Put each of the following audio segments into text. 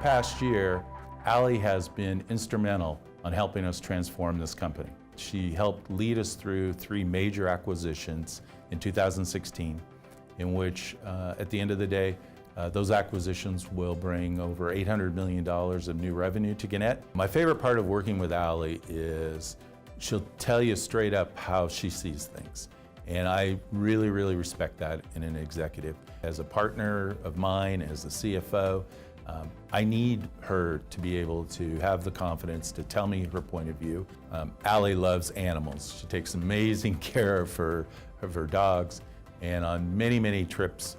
past year, Ali has been instrumental on helping us transform this company. She helped lead us through 3 major acquisitions in 2016, in which, at the end of the day, those acquisitions will bring over $800 million of new revenue to Gannett. My favorite part of working with Ali is she'll tell you straight up how she sees things. And I really, really respect that in an executive. As a partner of mine, as a CFO, I need her to be able to have the confidence to tell me her point of view. Ali loves animals. She takes amazing care of her dogs. And on many, many trips,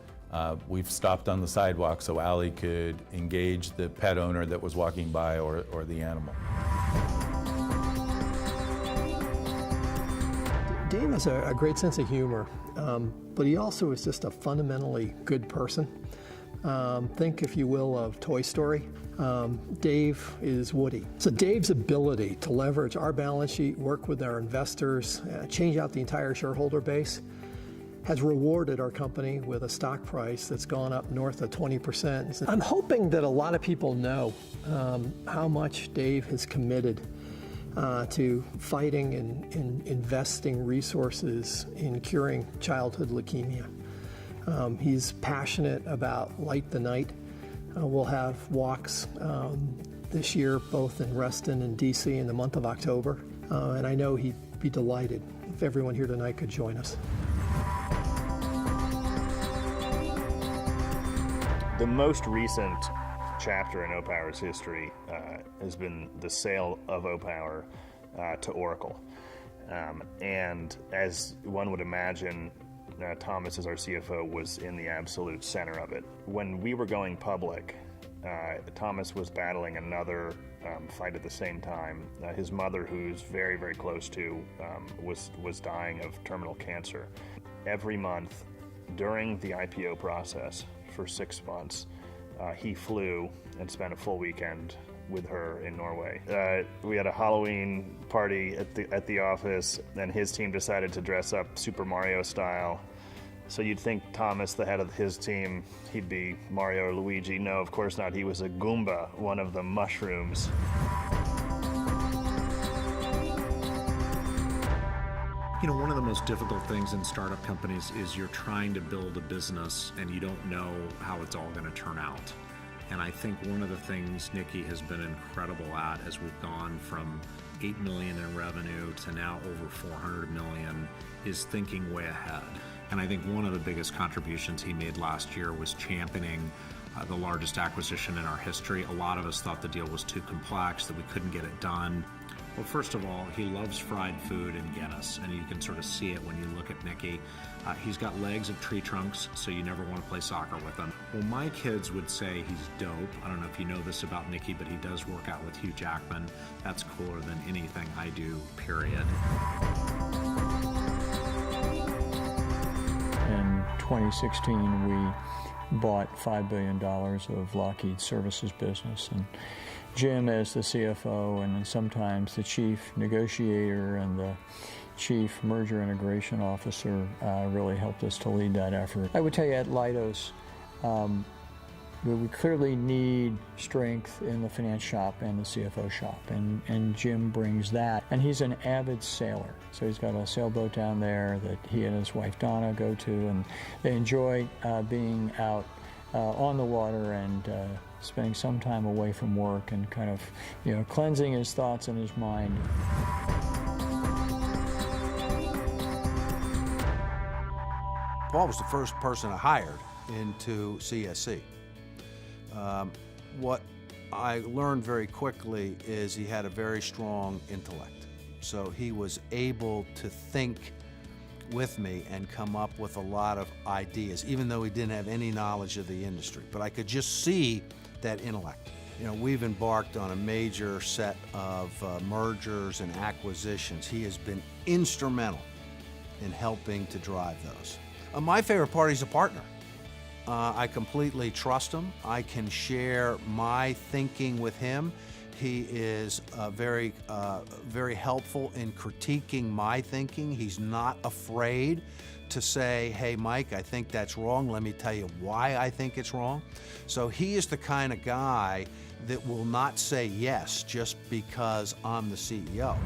we've stopped on the sidewalk so Ali could engage the pet owner that was walking by or the animal. Dave has a great sense of humor, but he also is just a fundamentally good person. Think, if you will, of Toy Story. Dave is Woody. So Dave's ability to leverage our balance sheet, work with our investors, change out the entire shareholder base, has rewarded our company with a stock price that's gone up north of 20%. I'm hoping that a lot of people know how much Dave has committed to fighting and investing resources in curing childhood leukemia. He's passionate about Light the Night. We'll have walks this year, both in Reston and DC in the month of October. And I know he'd be delighted if everyone here tonight could join us. The most recent chapter in O-Power's history has been the sale of O-Power to Oracle. And as one would imagine, Thomas, as our CFO, was in the absolute center of it. When we were going public, Thomas was battling another fight at the same time. His mother, who's very, very close to, was dying of terminal cancer. Every month during the IPO process for 6 months, he flew and spent a full weekend with her in Norway. We had a Halloween party at the office, and his team decided to dress up Super Mario style. So you'd think Thomas, the head of his team, he'd be Mario or Luigi. No, of course not. He was a Goomba, one of the mushrooms. You know, one of the most difficult things in startup companies is you're trying to build a business and you don't know how it's all going to turn out. And I think one of the things Nikki has been incredible at as we've gone from 8 million in revenue to now over 400 million is thinking way ahead. And I think one of the biggest contributions he made last year was championing the largest acquisition in our history. A lot of us thought the deal was too complex, that we couldn't get it done. Well, first of all, he loves fried food and Guinness, and you can sort of see it when you look at Nikki. He's got legs of tree trunks, so you never want to play soccer with him. Well, my kids would say he's dope. I don't know if you know this about Nikki, but he does work out with Hugh Jackman. That's cooler than anything I do, period. In 2016, we bought $5 billion of Lockheed Services business, and Jim, as the CFO and sometimes the chief negotiator and the chief merger integration officer, really helped us to lead that effort. I would tell you at Leidos, we clearly need strength in the finance shop and the CFO shop, and Jim brings that. And he's an avid sailor, so he's got a sailboat down there that he and his wife Donna go to, and they enjoy being out on the water and spending some time away from work and kind of, cleansing his thoughts and his mind. Paul was the first person I hired into CSC. What I learned very quickly is he had a very strong intellect. So he was able to think with me and come up with a lot of ideas, even though he didn't have any knowledge of the industry. But I could just see that intellect. We've embarked on a major set of mergers and acquisitions. He has been instrumental in helping to drive those. My favorite part, he's a partner. I completely trust him. I can share my thinking with him. He is very helpful in critiquing my thinking. He's not afraid to say, hey, Mike, I think that's wrong. Let me tell you why I think it's wrong. So he is the kind of guy that will not say yes just because I'm the CEO.